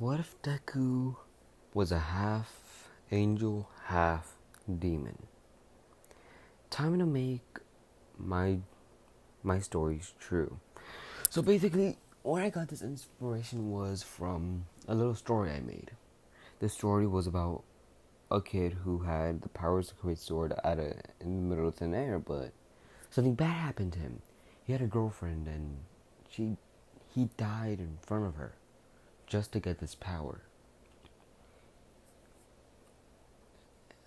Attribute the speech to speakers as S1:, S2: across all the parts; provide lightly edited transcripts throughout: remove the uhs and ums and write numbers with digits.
S1: What if Deku was a half angel, half demon? Time to make my stories true. So basically, where I got this inspiration was from a little story I made. This story was about a kid who had the powers to create sword in the middle of thin air, but something bad happened to him. He had a girlfriend and he died in front of her just to get this power.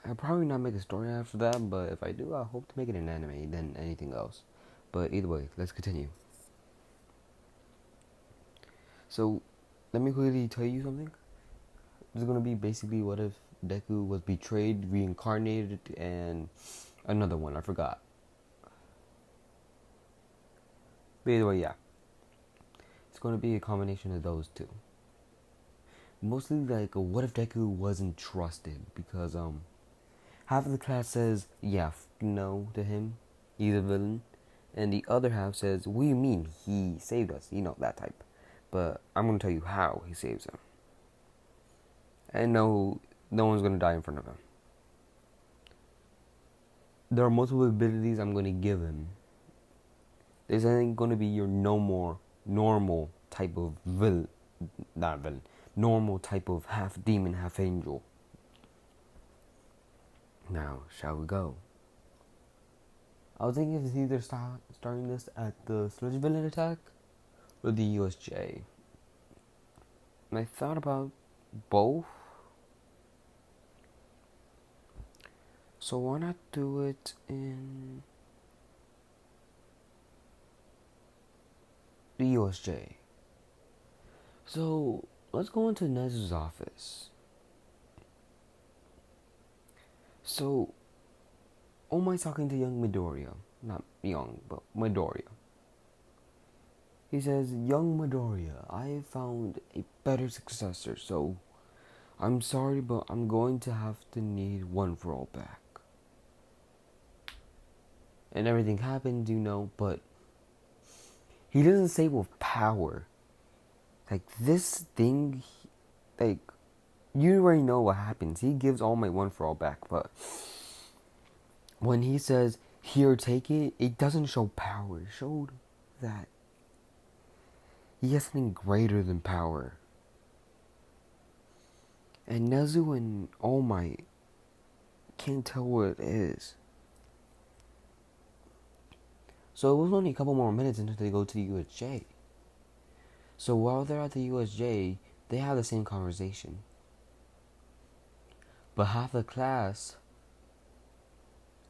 S1: I'll probably not make a story after that, but if I do, I hope to make it an anime than anything else. But either way, let's continue. So, let me quickly tell you something. This is going to be basically what if Deku was betrayed, reincarnated, and another one, I forgot. But either way, yeah. It's going to be a combination of those two. Mostly like, what if Deku wasn't trusted? Because, half of the class says, yeah, no to him. He's a villain. And the other half says, what do you mean? He saved us. You know, that type. But I'm going to tell you how he saves him. And no one's going to die in front of him. There are multiple abilities I'm going to give him. This ain't going to be your normal type of normal type of half demon, half angel. Now, shall we go? I was thinking of either starting this at the Sludge Villain attack or the USJ. And I thought about both. So why not do it in the USJ? So let's go into Nezu's office. So All Might's talking to young Midoriya. Not young, but Midoriya. He says, young Midoriya, I have found a better successor, so I'm sorry, but I'm going to have to need One for All back. And everything happens, but he doesn't say with power. Like, this thing, like, you already know what happens. He gives All Might One for All back, but when he says, here, take it, it doesn't show power. It showed that he has something greater than power. And Nezu and All Might can't tell what it is. So it was only a couple more minutes until they go to the USJ. So while they're at the USJ, they have the same conversation. But half the class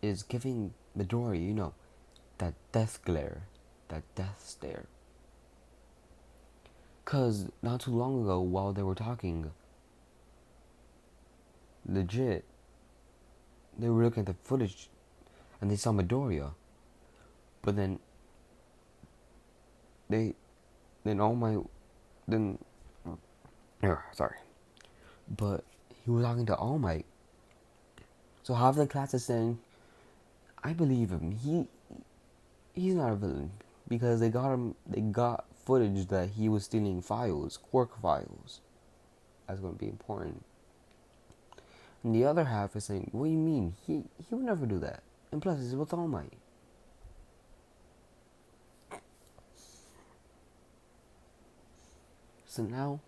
S1: is giving Midori, that death glare, that death stare. Cause not too long ago, while they were talking, legit, they were looking at the footage and they saw Midoriya. But then But he was talking to All Might. So half the class is saying, I believe him. He's not a villain. Because they got footage that he was stealing files, Quark files. That's going to be important. And the other half is saying, what do you mean? He would never do that. And plus, it's with All Might. So now,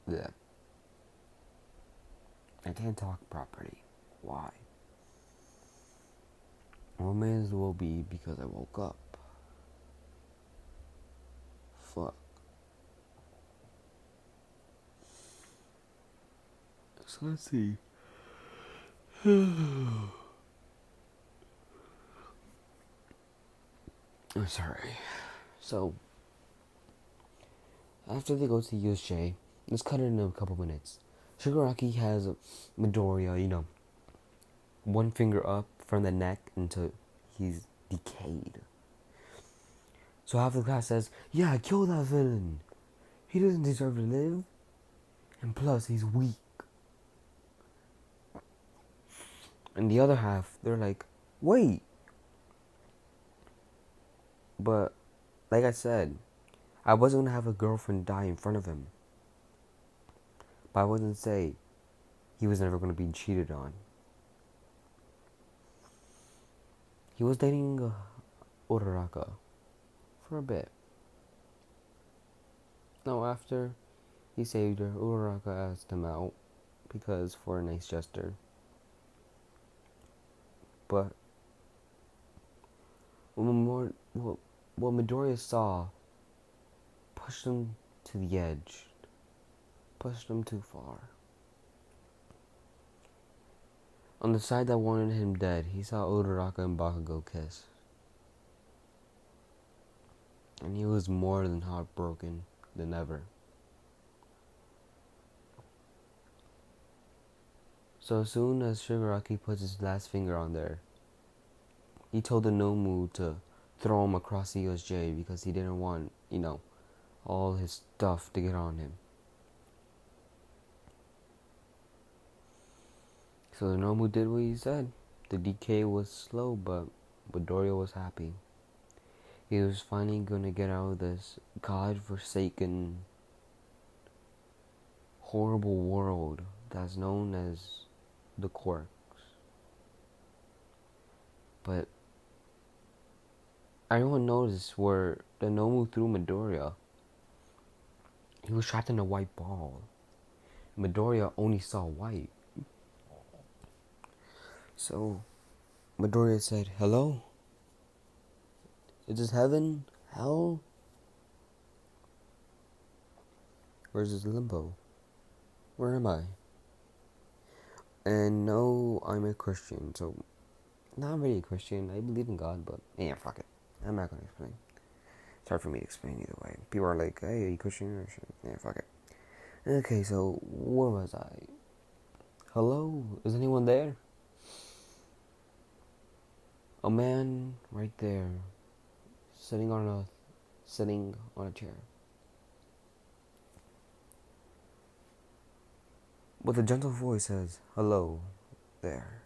S1: yeah. I can't talk properly. Why? Well, may as well be because I woke up. Fuck. So let's see. I'm sorry. So, after they go to the USJ, let's cut it in a couple minutes. Shigaraki has Midoriya, one finger up from the neck until he's decayed. So half the class says, yeah, kill that villain. He doesn't deserve to live. And plus, he's weak. And the other half, they're like, wait. But, like I said, I wasn't gonna have a girlfriend die in front of him, but I wasn't say he was never gonna be cheated on. He was dating Uraraka for a bit. Now after he saved her, Uraraka asked him out because for a nice gesture. But what Midoriya saw pushed him to the edge, pushed him too far. On the side that wanted him dead, he saw Uraraka and Bakugo kiss. And he was more than heartbroken than ever. So as soon as Shigaraki puts his last finger on there, he told the Nomu to throw him across the USJ because he didn't want, all his stuff to get on him. So the Nomu did what he said. The decay was slow, but Midoriya was happy. He was finally gonna get out of this god-forsaken, horrible world that's known as the Quarks. But everyone noticed where the Nomu threw Midoriya. He was trapped in a white ball. Midoriya only saw white. So Midoriya said, "Hello? Is this heaven? Hell? Or is this limbo? Where am I?" And no, I'm a Christian, so not really a Christian. I believe in God, but yeah, fuck it. I'm not gonna explain. It's hard for me to explain either way. People are like, "Hey, are you Christian?" Or shit. Yeah, fuck it. Okay, so where was I? Hello? Is anyone there? A man right there, sitting on a chair. With a gentle voice says, "Hello there."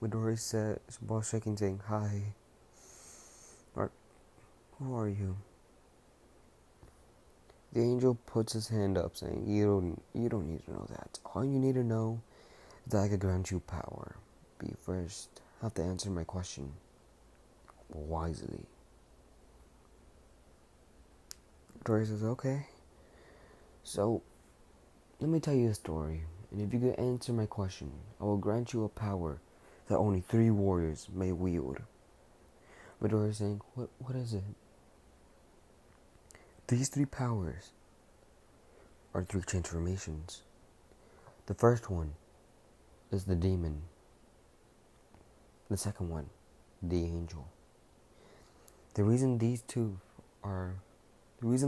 S1: Midori says, while shaking, saying, "Hi. Who are you?" The angel puts his hand up, saying, You don't need to know that. All you need to know is that I could grant you power. But you first have to answer my question wisely." Midori says, "Okay. So, let me tell you a story, and if you could answer my question, I will grant you a power that only 3 warriors may wield." Midori is saying, What is it?" These 3 powers are 3 transformations. The first one is the demon. The second one, the angel. The reason the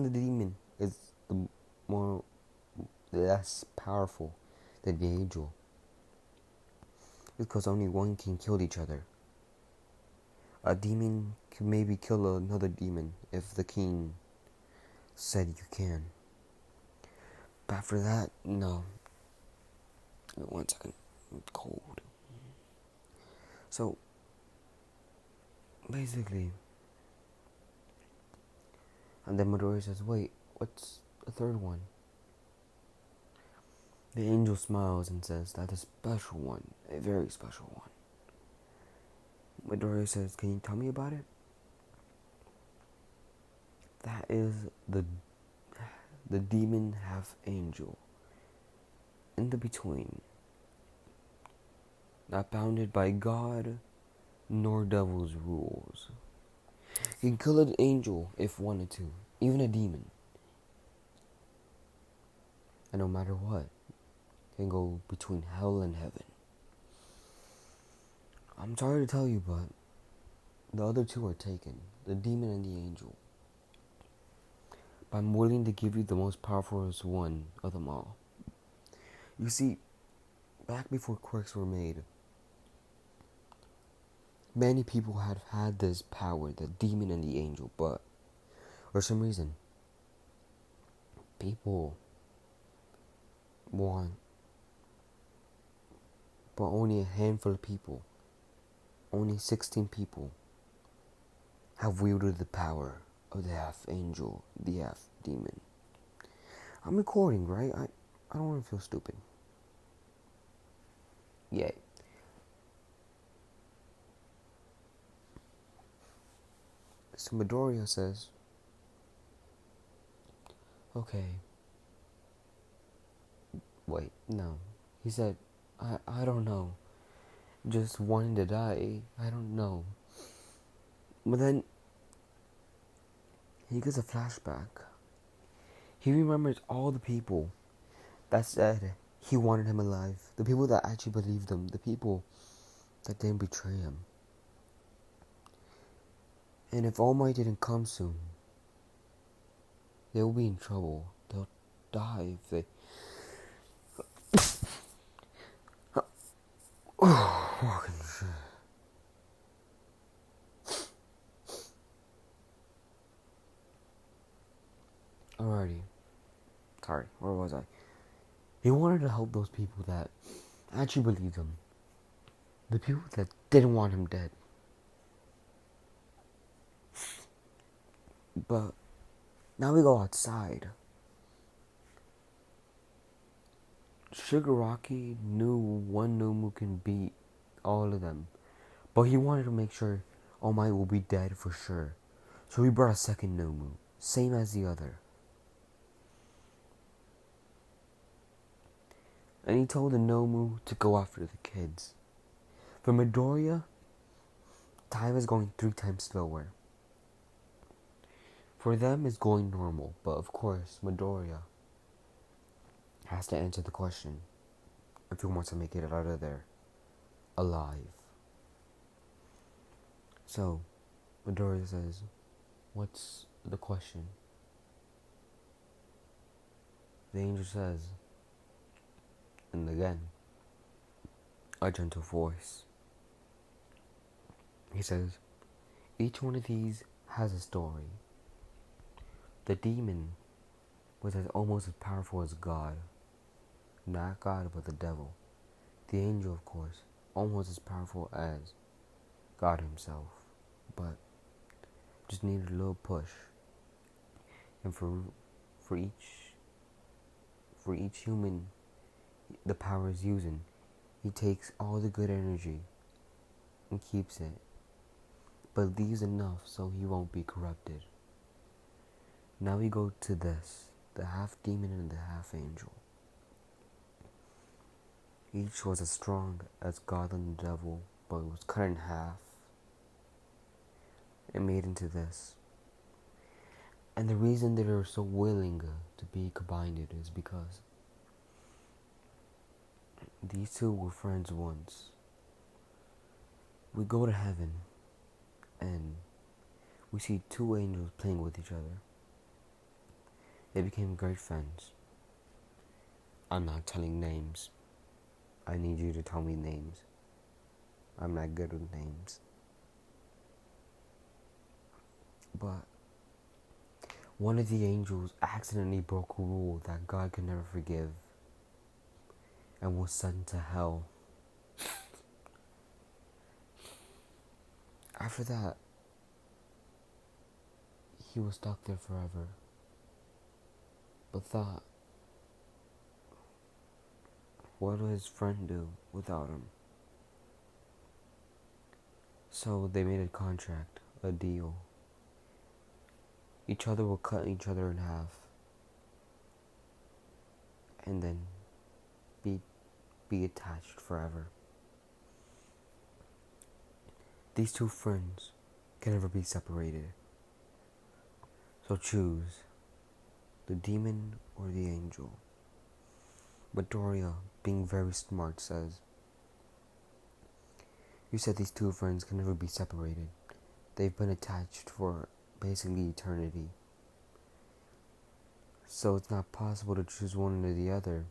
S1: demon is the more less powerful than the angel is because only one can kill each other. A demon can maybe kill another demon if the king said you can. But after that, no. 1 second. It's cold. So, basically, and then Midori says, "Wait, what's the third one?" The angel smiles and says, "That's a special one, a very special one." Midori says, "Can you tell me about it?" That is the demon half angel. In the between. Not bounded by God nor devil's rules. He can kill an angel if wanted to, even a demon. And no matter what, can go between hell and heaven. I'm sorry to tell you, but the other 2 are taken, the demon and the angel. But I'm willing to give you the most powerful one of them all. You see, back before quirks were made, many people have had this power, the demon and the angel, but for some reason, people want, but only a handful of people, only 16 people, have wielded the power. of the half angel, the half demon. I'm recording, right? I don't want to feel stupid. Yay. So Midoriya says, okay, wait, no. He said, I don't know. Just wanting to die. I don't know. But then he gets a flashback. He remembers all the people that said he wanted him alive. The people that actually believed him. The people that didn't betray him. And if All Might didn't come soon, they will be in trouble. They'll die if they... Fucking shit. Alrighty. Sorry, where was I? He wanted to help those people that actually believed him. The people that didn't want him dead. But now we go outside. Shigaraki knew one Nomu can beat all of them. But he wanted to make sure All Might will be dead for sure. So he brought a second Nomu. Same as the other. And he told the Nomu to go after the kids. For Midoriya, time is going 3 times slower. For them, it's going normal. But of course, Midoriya has to answer the question if he wants to make it out of there alive. So, Midoriya says, what's the question? The angel says, and again, a gentle voice. He says, each one of these has a story. The demon was almost as powerful as God. Not God, but the devil. The angel, of course, almost as powerful as God himself. But just needed a little push. And for each human the power is using, he takes all the good energy and keeps it. But leaves enough so he won't be corrupted. Now we go to this, the half demon and the half angel. Each was as strong as God and the devil, but it was cut in half and made into this. And the reason they were so willing to be combined is because these two were friends once. We go to heaven and we see 2 angels playing with each other. They became great friends. I'm not telling names. I need you to tell me names. I'm not good with names. But one of the angels accidentally broke a rule that God could never forgive and was sent to hell. After that, he was stuck there forever. But thought, what would his friend do without him? So they made a contract, a deal. Each other will cut each other in half. And then be attached forever. These 2 friends can never be separated. So choose the demon or the angel. Midoriya, being very smart, says, you said these 2 friends can never be separated. They've been attached for basically eternity. So it's not possible to choose one or the other.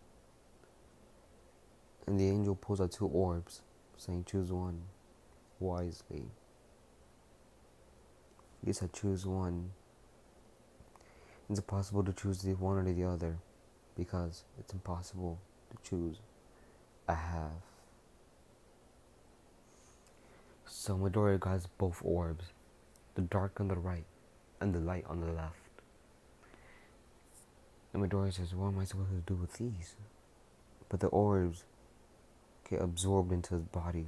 S1: And the angel pulls out 2 orbs, saying choose one wisely. He said choose one. It's impossible to choose the one or the other because it's impossible to choose a half. So Midoriya got both orbs, the dark on the right and the light on the left. And Midoriya says, what am I supposed to do with these? But the orbs get absorbed into his body.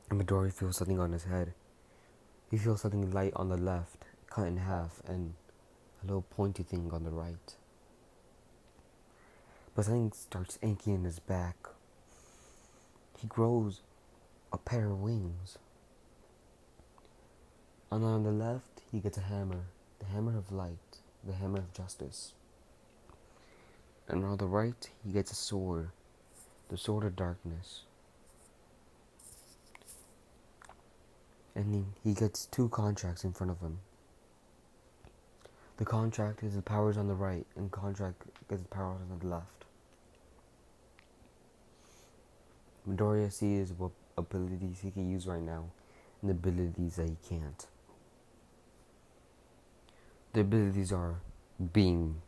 S1: And Midoriya feels something on his head. He feels something light on the left, cut in half, and a little pointy thing on the right. But something starts aching in his back. He grows a pair of wings. And on the left, he gets a hammer. The hammer of light. The hammer of justice. And on the right, he gets a sword. The sword of darkness. And he gets 2 contracts in front of him. The contract is the powers on the right, and contract gets the powers on the left. Midoriya sees what abilities he can use right now, and the abilities that he can't. The abilities are beam,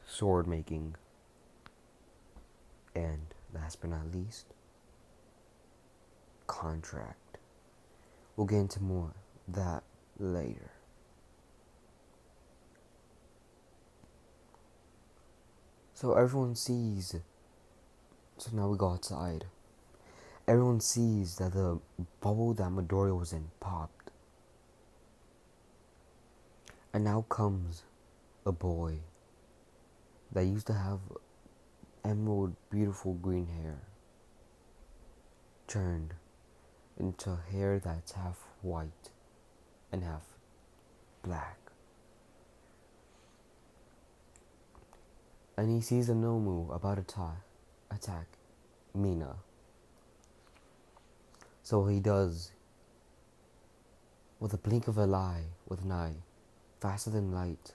S1: sword making, and last but not least, contract. We'll get into more of that later. So everyone sees. So now we go outside. Everyone sees that the bubble that Midoriya was in popped. And now comes a boy that used to have emerald, beautiful green hair, turned into hair that's half white and half black. And he sees a Nomu about to attack Mina. So he does, with a blink of an eye, faster than light,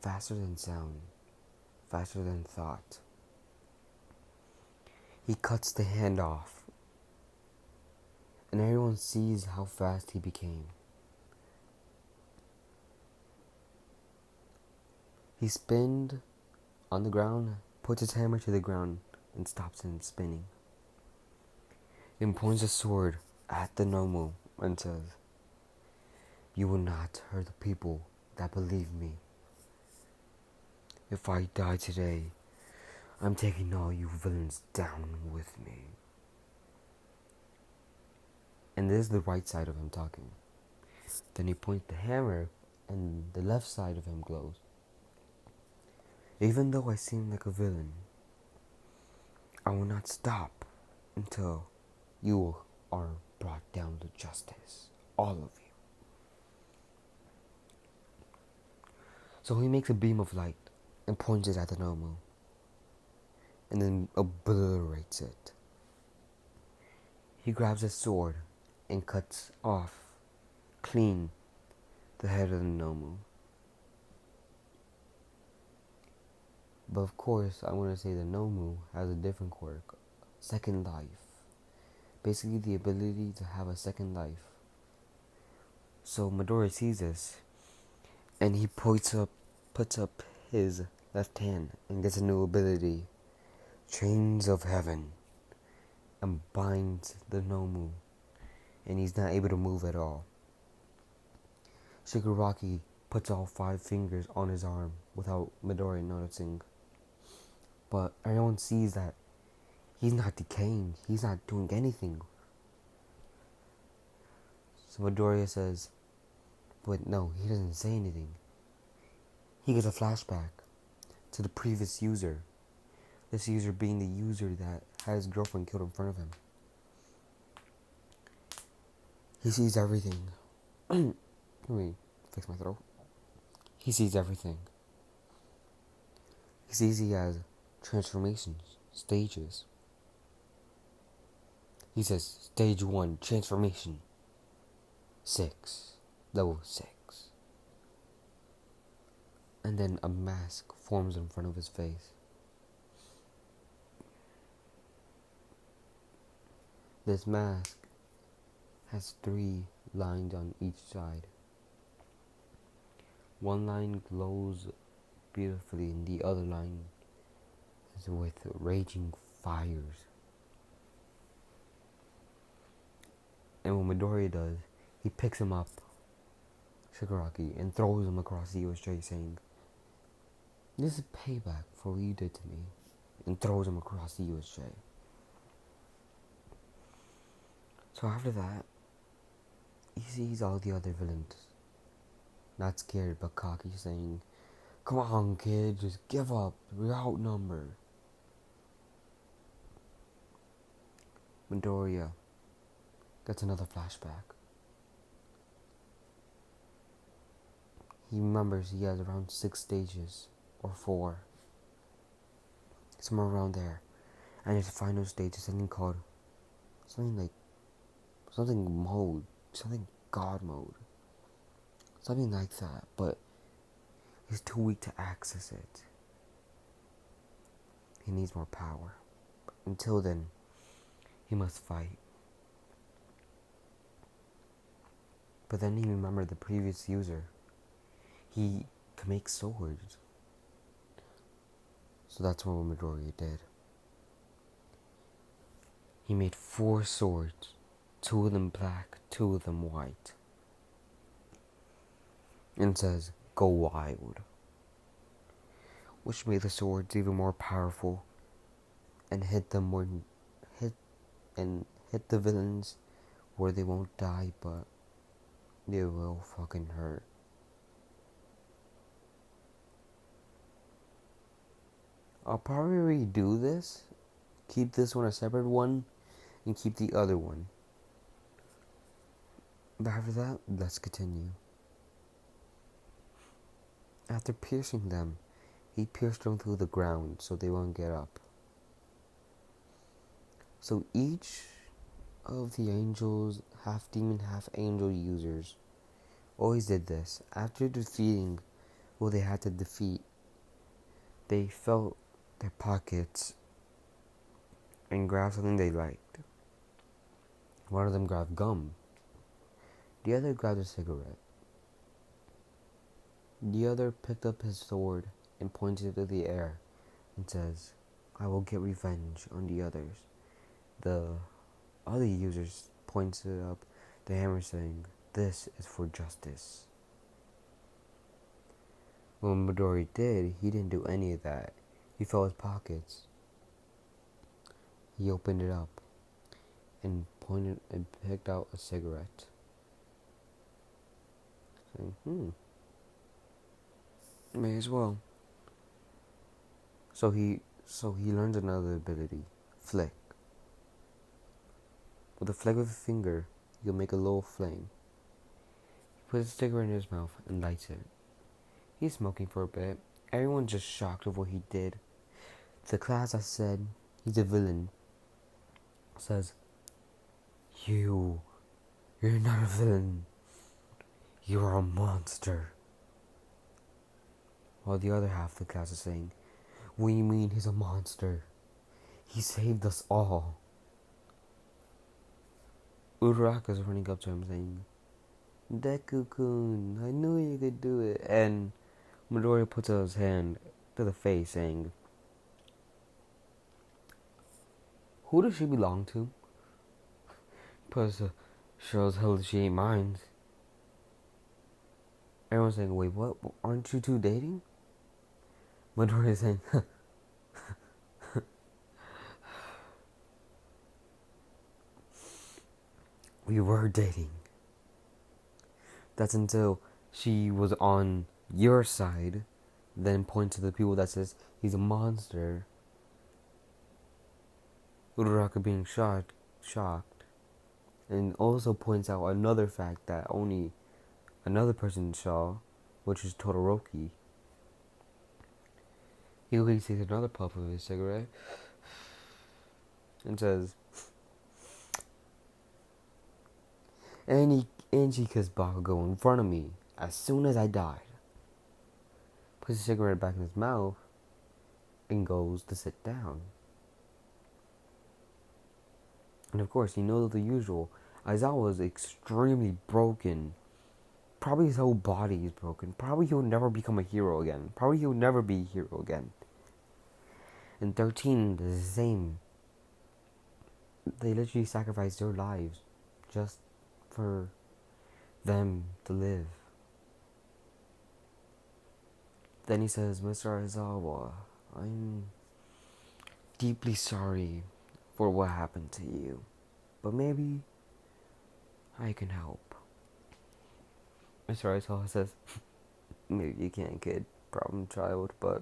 S1: faster than sound, faster than thought. He cuts the hand off, and everyone sees how fast he became. He spins on the ground, puts his hammer to the ground, and stops him spinning. Then points a sword at the Nomu and says, "You will not hurt the people that believe me. If I die today, I'm taking all you villains down with me." And this is the right side of him talking. Then he points the hammer, and the left side of him glows. "Even though I seem like a villain, I will not stop until you are brought down to justice. All of you." So he makes a beam of light and points it at the Nomu, and then obliterates it. He grabs his sword and cuts off clean the head of the Nomu. But of course, I want to say the Nomu has a different quirk, second life. Basically the ability to have a second life. So Midoriya sees this, and he puts up his left hand and gets a new ability, Chains of Heaven, and binds the Nomu, and he's not able to move at all. Shigaraki puts all 5 fingers on his arm without Midoriya noticing. But everyone sees that he's not decaying, he's not doing anything. So Midoriya says, but no, he doesn't say anything. He gets a flashback to the previous user. This user being the user that had his girlfriend killed in front of him. He sees everything. Let me fix my throat. He sees everything. He sees he has transformations, stages. He says, stage 1, transformation. 6, level 6. And then a mask forms in front of his face. This mask has 3 lines on each side. One line glows beautifully and the other line is with raging fires. And what Midoriya does, he picks him up Shigaraki and throws him across the USJ, saying, "This is payback for what you did to me," and throws him across the USJ. So after that, he sees all the other villains, not scared but cocky, saying, "Come on, kid, just give up. We're outnumbered." Midoriya gets another flashback. He remembers he has around 6 stages, or 4, somewhere around there. And his final stage is something called, something like, something mode, something God mode. Something like that, but he's too weak to access it. He needs more power. Until then, he must fight. But then he remembered the previous user. He can make swords. So that's what Midoriya did. He made 4 swords. 2 of them black, 2 of them white. And says, "Go wild." Which made the swords even more powerful and hit the villains where they won't die, but they will fucking hurt. I'll probably redo this, keep this one a separate one, and keep the other one. But after that, let's continue. After piercing them, he pierced them through the ground so they won't get up. So each of the angels, half demon, half angel users always did this. After defeating what they had to defeat, they felt their pockets and grabbed something they liked. One of them grabbed gum. The other grabbed a cigarette. The other picked up his sword and pointed it to the air and says, "I will get revenge on the others." The other users pointed up the hammer, saying, "This is for justice." When Midori did, he didn't do any of that. He felt his pockets. He opened it up and pointed and picked out a cigarette, saying, may as well. So he learns another ability, flick. With a flick of a finger, you'll make a little flame. He puts a cigarette in his mouth and lights it. He's smoking for a bit. Everyone's just shocked of what he did. The class that said he's a villain says, You're not a villain. You're a monster." While the other half of the class is saying, "What do you mean he's a monster? He saved us all." Uraraka's running up to him saying, "Deku-kun, I knew you could do it." And Midoriya puts out his hand to the face saying, "Who does she belong to?" Plus, sure as hell she ain't mine. Everyone's saying, "Wait, what? Aren't you two dating?" Midoriya's saying, "We were dating. That's until she was on your side." Then points to the people that says he's a monster. Uraraka being shocked, and also points out another fact that only another person saw, which is Todoroki. He takes another puff of his cigarette and says, and she kissed Bakugo in front of me as soon as I died." Puts the cigarette back in his mouth and goes to sit down. And of course, you know the usual. Aizawa is extremely broken. Probably his whole body is broken. Probably he'll never become a hero again. Probably he'll never be a hero again. And 13 is the same. They literally sacrificed their lives just for them to live. Then he says, Mr. Aizawa, I'm deeply sorry for what happened to you, but maybe I can help. Mr. Aizawa says, maybe you can't, kid, problem child, but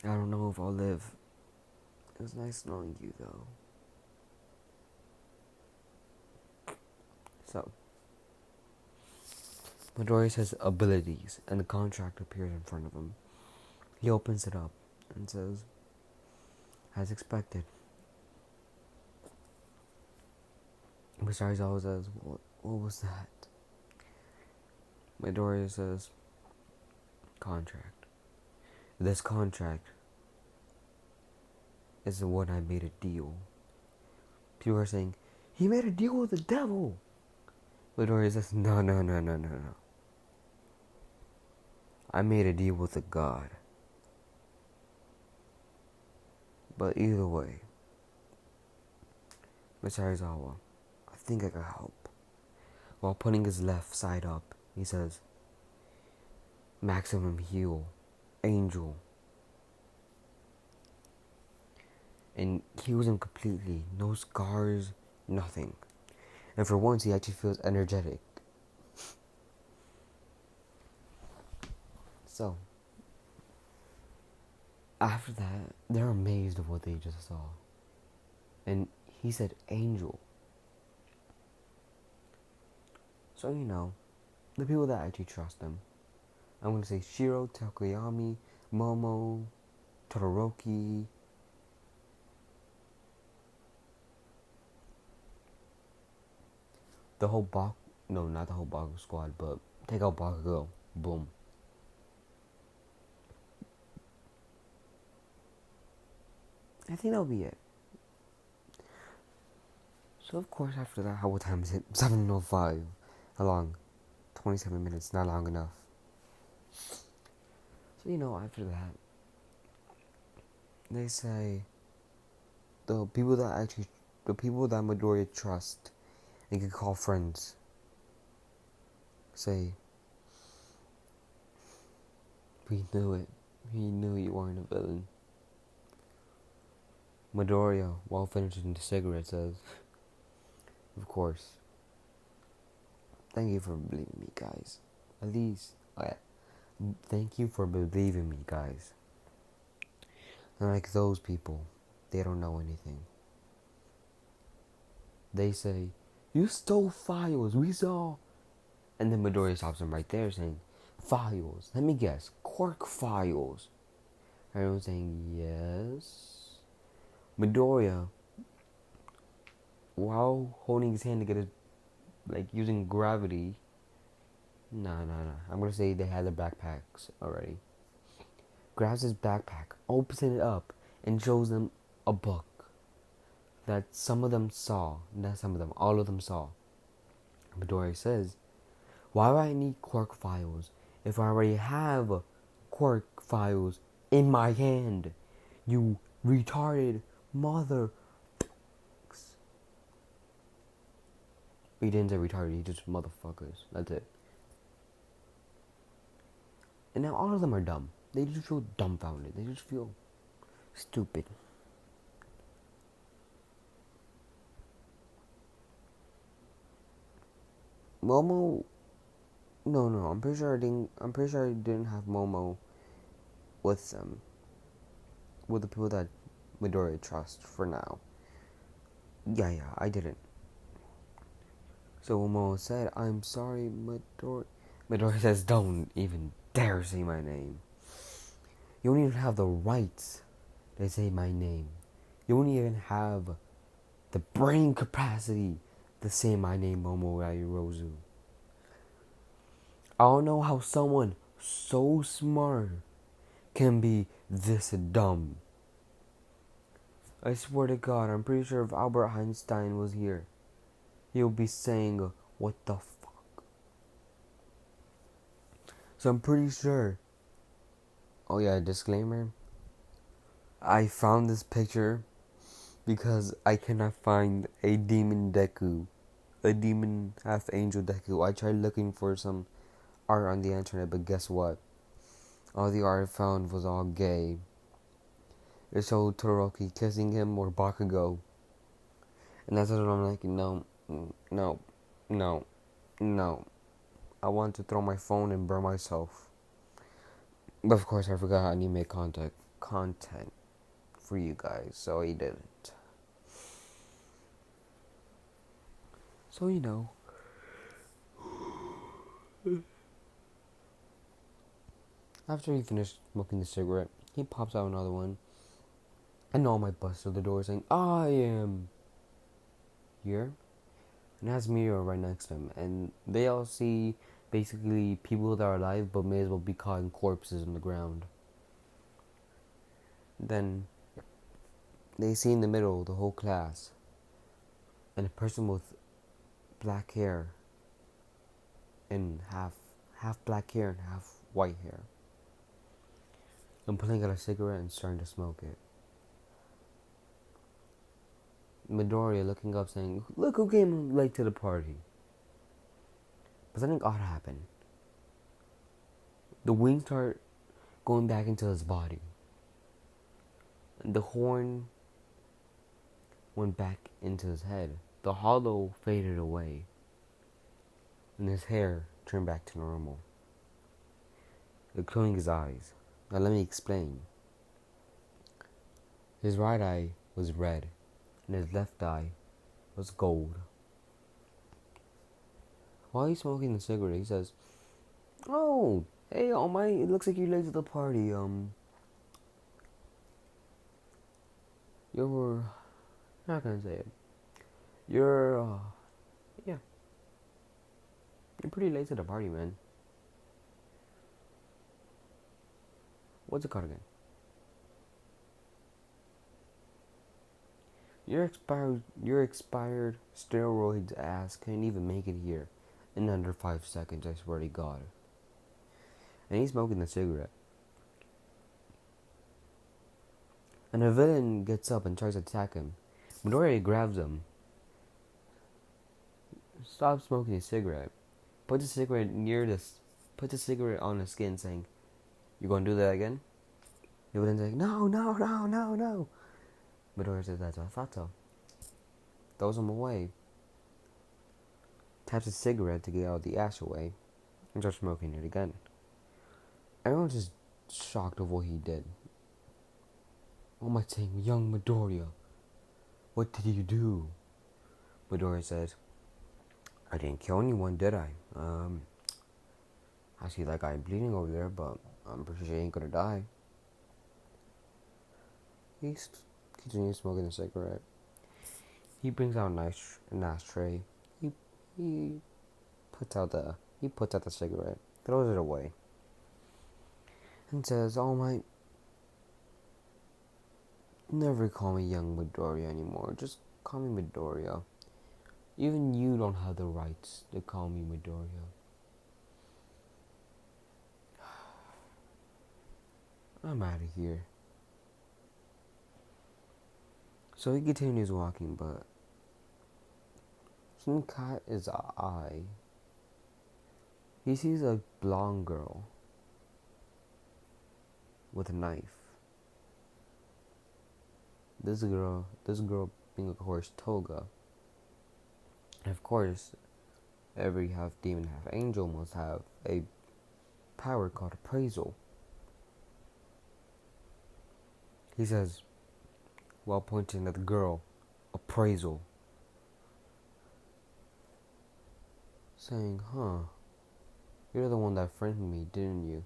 S1: I don't know if I'll live. It was nice knowing you, though. So, Midori says abilities, and the contract appears in front of him. He opens it up and says, as expected. Mr. Aizawa says, what was that? Midori says, contract. This contract is the one I made a deal. People are saying, he made a deal with the devil. Midori says, no. I made a deal with a god. But either way, Mr. Aizawa, I think I can help. While putting his left side up, he says, maximum heal, angel. And heals him completely. No scars, nothing. And for once, he actually feels energetic. So, after that, they're amazed at what they just saw. And he said angel. So, the people that actually trust him. I'm going to say Shiro, Takoyami, Momo, Todoroki. The whole not the whole Bakugo squad, but take out Bakugo. Boom. I think that'll be it. So of course after that, what time is it? 7:05. How long? 27 minutes, not long enough. So after that, they say the people that Midoriya trust and can call friends say, we knew it. We knew you weren't a villain. Midoriya, while finishing the cigarette, says, of course. Thank you for believing me, guys. At least, thank you for believing me, guys. Unlike those people, they don't know anything. They say, you stole files, we saw. And then Midoriya stops him right there saying, files. Let me guess, Quark files. Everyone's saying, yes. Midoriya, while holding his hand to get his, using gravity. No. I'm going to say they had their backpacks already. Grabs his backpack, opens it up, and shows them a book that some of them saw. Not some of them, all of them saw. Midoriya says, why would I need Quark files if I already have Quark files in my hand? You retarded mother. He didn't say retarded, he just motherfuckers. That's it. And now all of them are dumb. They just feel dumbfounded. They just feel stupid. Momo. No. I'm pretty sure I didn't have Momo with them. With the people that Midoriya trusts for now. Yeah, I didn't. So Momo said, I'm sorry, Midoriya. Midoriya says, don't even dare say my name. You don't even have the rights to say my name. You don't even have the brain capacity to say my name, Momo Yairozu. I don't know how someone so smart can be this dumb. I swear to God, I'm pretty sure if Albert Einstein was here, he would be saying, what the fuck? So I'm pretty sure. Oh yeah, disclaimer. I found this picture because I cannot find a demon deku. A demon half angel deku. I tried looking for some art on the internet, but guess what? All the art found was all gay. It showed Todoroki kissing him or Bakugo. And that's what I'm like, no, no, no, no. I want to throw my phone and burn myself. But of course I forgot I need to make content for you guys, so I didn't. So after he finished smoking the cigarette, he pops out another one. And all my bust through the door saying, I am here. And has Miro right next to him. And they all see basically people that are alive but may as well be caught in corpses on the ground. Then they see in the middle the whole class. And a person with black hair and half black hair and half white hair. And pulling out a cigarette and starting to smoke it. Midoriya looking up saying, look who came late to the party. But something odd happened. The wings start going back into his body. And the horn went back into his head. The hollow faded away. And his hair turned back to normal, including his eyes. Now let me explain. His right eye was red, and his left eye was gold. While he's smoking the cigarette, he says, oh, hey, All Might, it looks like you're late to the party. You're, how can I say it? You're, yeah. You're pretty late to the party, man. What's it called again? Your expired steroids ass can't even make it here in under 5 seconds, I swear to God. And he's smoking the cigarette. And a villain gets up and tries to attack him. Midoriya grabs him. Stops smoking his cigarette. Puts the cigarette on his skin saying, you gonna do that again? The villain's like, no. Midoriya says, that's what I thought so. Throws him away. Taps his cigarette to get all the ash away. And starts smoking it again. Everyone's just shocked of what he did. All Might saying, young Midoriya, what did you do? Midoriya says, I didn't kill anyone, did I? I see that guy bleeding over there, but I'm pretty sure he ain't gonna die. He continues smoking a cigarette. He brings out an ashtray. He puts out the cigarette, throws it away, and says, All Might, never call me young Midoriya anymore. Just call me Midoriya. Even you don't have the rights to call me Midoriya. I'm out of here. So he continues walking, but he caught his eye. He sees a blonde girl with a knife. This girl being, of course, Toga. And of course, every half demon, half angel must have a power called appraisal. He says, while pointing at the girl, appraisal. Saying, you're the one that friended me, didn't you?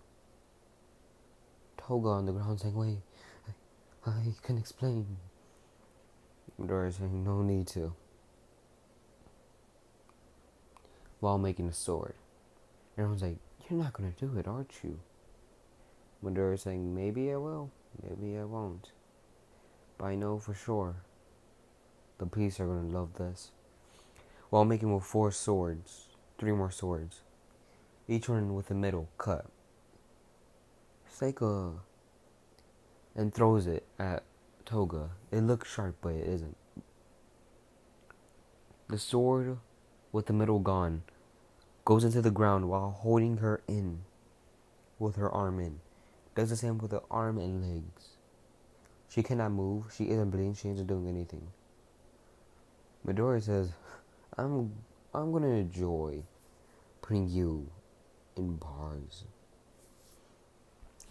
S1: Toga on the ground saying, wait, I can explain. Midoriya saying, no need to. While making a sword. Everyone's like, you're not gonna do it, aren't you? Midoriya saying, maybe I will, maybe I won't. But I know for sure the police are gonna love this. While making with 4 swords, 3 more swords, each one with a middle cut. Seika and throws it at Toga. It looks sharp, but it isn't. The sword with the middle gone goes into the ground while holding her in with her arm in. does the same with her arm and legs. She cannot move, she isn't bleeding, she isn't doing anything. Midori says, I'm gonna enjoy putting you in bars.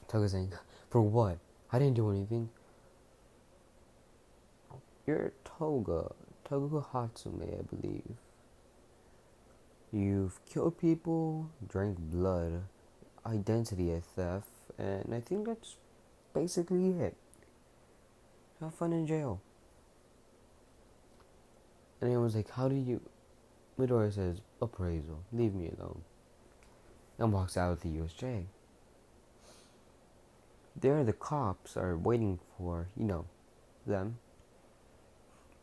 S1: Toga's saying, for what? I didn't do anything. You're Toga Hatsume, I believe. You've killed people, drank blood, identity theft, and I think that's basically it. Have fun in jail. And everyone's like, how do you... Midori says, appraisal, leave me alone. And walks out of the USJ. There the cops are waiting for, them.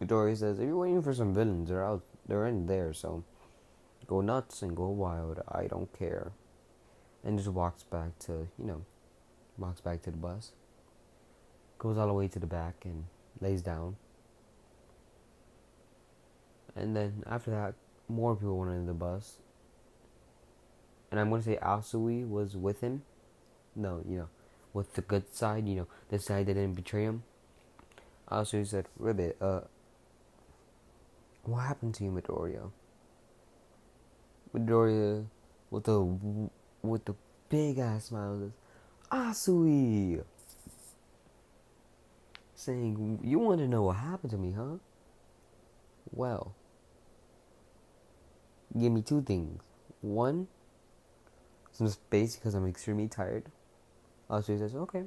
S1: Midori says, if you're waiting for some villains, they're in there, so go nuts and go wild, I don't care. And just walks back to the bus. Goes all the way to the back and lays down. And then after that, more people went in the bus. And I'm going to say Asui was with him. No, with the good side, the side that didn't betray him. Asui said, Ribbit, what happened to you, Midoriya? Midoriya, with the big ass smile, says, Asui! Saying, you want to know what happened to me, huh? Well, give me two things. One, some space because I'm extremely tired. Asui says, okay,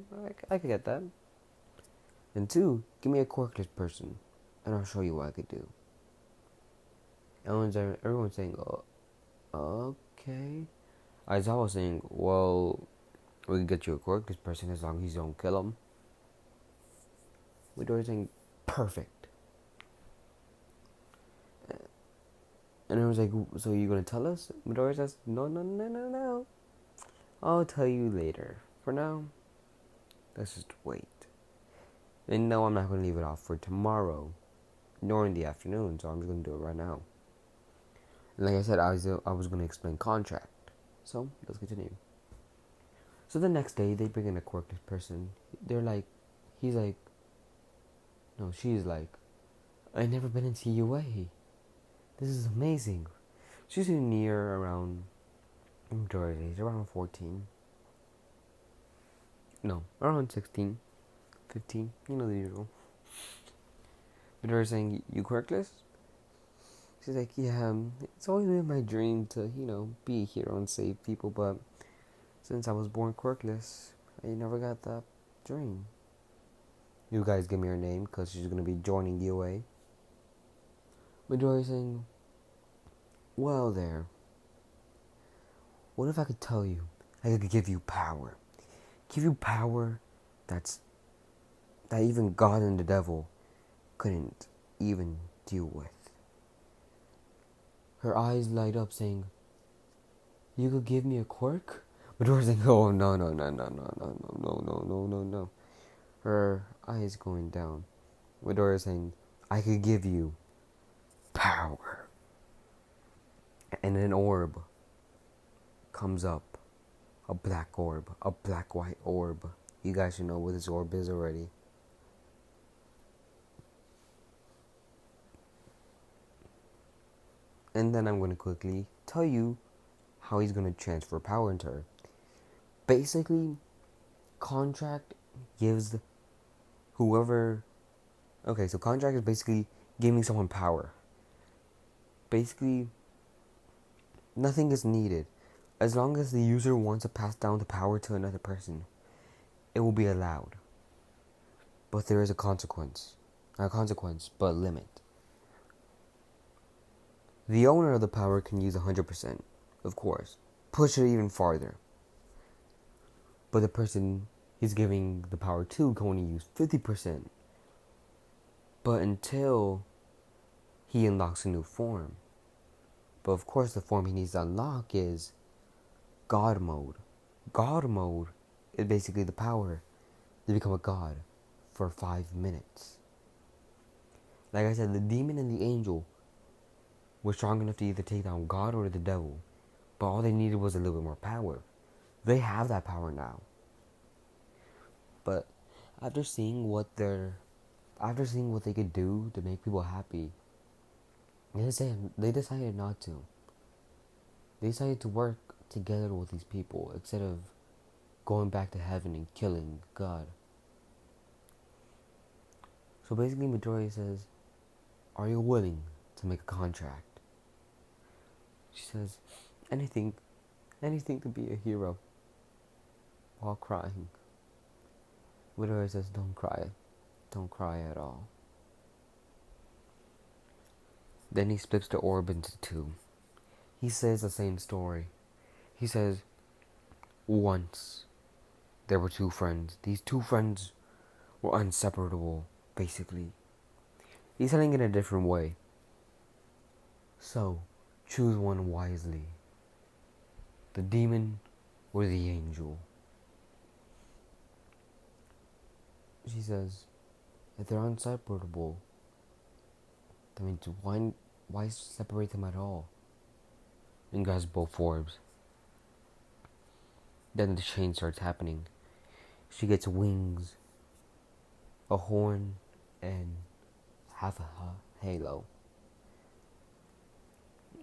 S1: I could get that. And two, give me a quirkless person, and I'll show you what I could do. Everyone's saying, oh, okay. Aizawa's saying, well, we can get you a quirkless person as long as you don't kill him. Midori's saying, perfect. And everyone's like, so you're going to tell us? Midori says, no. I'll tell you later. For now, let's just wait. And no, I'm not going to leave it off for tomorrow, nor in the afternoon, so I'm just going to do it right now. And like I said, I was going to explain contract. So, let's continue. So the next day, they bring in a quirkless person. She's like, I've never been into UA. This is amazing. She's near around, Midori's age, around 14. No, around 16, 15, the usual. Midori's saying, you quirkless? She's like, yeah, it's always been my dream to, be a hero and save people, but since I was born quirkless, I never got that dream. You guys give me her name, because she's going to be joining UA. Midori's saying, well there, what if I could tell you, I could give you power. Give you power that even God and the devil couldn't even deal with. Her eyes light up saying, you could give me a quirk? Midori's saying, oh no. Her eyes going down. Midori's saying, I could give you power. And an orb comes up. A black orb. A black-white orb. You guys should know what this orb is already. And then I'm going to quickly tell you how he's going to transfer power into her. Basically, contract gives whoever... Okay, so contract is basically giving someone power. Basically, nothing is needed. As long as the user wants to pass down the power to another person, it will be allowed. But there is a consequence. Not a consequence, but a limit. The owner of the power can use 100%, of course. Push it even farther. But the person he's giving the power to can only use 50%. But until he unlocks a new form. But of course the form he needs to unlock is God mode. God mode is basically the power to become a god for 5 minutes. Like I said, the demon and the angel were strong enough to either take down God or the devil. But all they needed was a little bit more power. They have that power now. But after seeing what they're after seeing what they could do to make people happy, they decided not to. They decided to work together with these people instead of going back to heaven and killing God. So basically, Midoriya says, "Are you willing to make a contract?" She says, "Anything, anything to be a hero," while crying. Midoriya says, "Don't cry. Don't cry at all." Then he splits the orb into two. He says the same story. He says, "Once there were two friends. These two friends were inseparable, basically." He's telling it in a different way. "So, choose one wisely. The demon or the angel." She says, "If they're inseparable, that means why separate them at all?" And grabs both orbs. Then the change starts happening. She gets wings, a horn, and half a halo.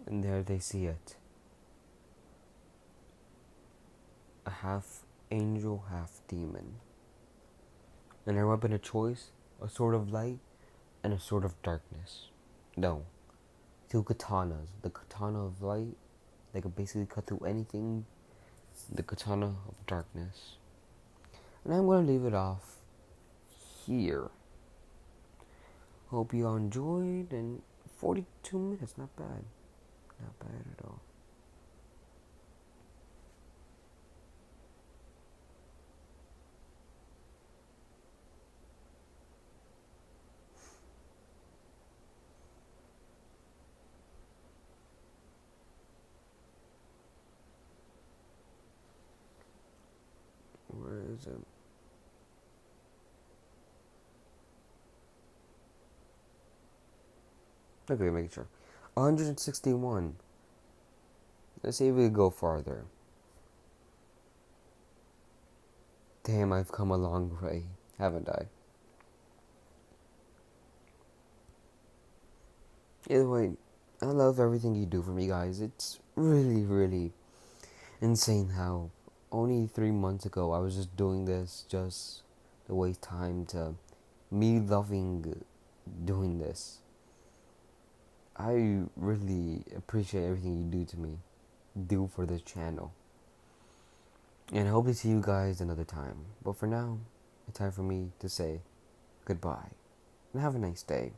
S1: And there they see it. A half angel, half demon. And her weapon of choice, a sword of light and a sword of darkness. No, two katanas. The katana of light, they could basically cut through anything. The katana of darkness. And I'm going to leave it off here. Hope you all enjoyed, and 42 minutes, not bad. Not bad at all. Where is it? Okay, make sure. 161. Let's see if we can go farther. Damn, I've come a long way, haven't I? Either way, I love everything you do for me, guys. It's really, really insane how only 3 months ago I was just doing this just to waste time, to me loving doing this. I really appreciate everything you do for this channel. And I hope to see you guys another time. But for now, it's time for me to say goodbye. And have a nice day.